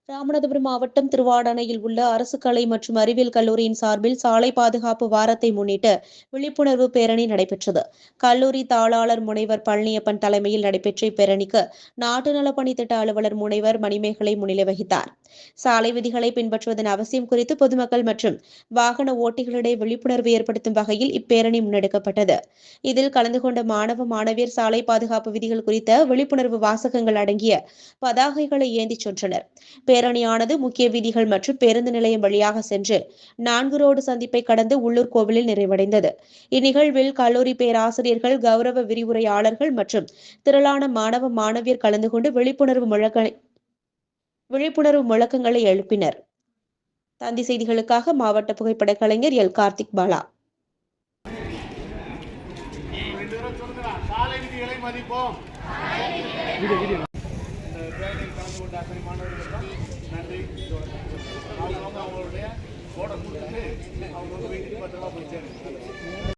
ராமநாதபுரம் மாவட்டம் திருவாடானையில் உள்ள அரசு கலை மற்றும் அறிவியல் கல்லூரியின் சார்பில் சாலை பாதுகாப்பு வாரத்தை முன்னிட்டு விழிப்புணர்வு பேரணி நடைபெற்றது. கல்லூரி தாளாளர் முனைவர் பழனியப்பன் தலைமையில் நடைபெற்ற இப்பேரணிக்கு நாட்டு நலப்பணி திட்ட அலுவலர் முனைவர் மணிமேகலை முன்னிலை வகித்தார். சாலை விதிகளை பின்பற்றுவதன் அவசியம் குறித்து பொதுமக்கள் மற்றும் வாகன ஓட்டிகளிடையே விழிப்புணர்வு ஏற்படுத்தும் வகையில் இப்பேரணி முன்னெடுக்கப்பட்டது. இதில் கலந்து கொண்ட மாணவ மாணவியர் சாலை பாதுகாப்பு விதிகள் குறித்த விழிப்புணர்வு வாசகங்கள் அடங்கிய பதாகைகளை ஏந்திச் சென்றனர். பேரணியானது முக்கிய வீதிகள் மற்றும் பேருந்து நிலையம் வழியாக சென்று 4 ரோடு சந்திப்பை கடந்து உள்ளூர் கோவிலில் நிறைவடைந்தது. இந்நிகழ்வில் கல்லூரி பேராசிரியர்கள், கௌரவ விரிவுரையாளர்கள் மற்றும் திரளான மாணவ மாணவியர் கலந்து கொண்டு விழிப்புணர்வு முழக்கங்களை எழுப்பினர். தந்தி செய்திகளுக்காக மாவட்ட புகைப்பட கலைஞர் எல். கார்த்திக் பாலா. சாலை விதிகளை மதிப்போம். நன்றி. அவங்களுடைய போட கொடுத்துட்டு அவங்க வீட்டுக்கு பத்திரமா போய் சேருங்க.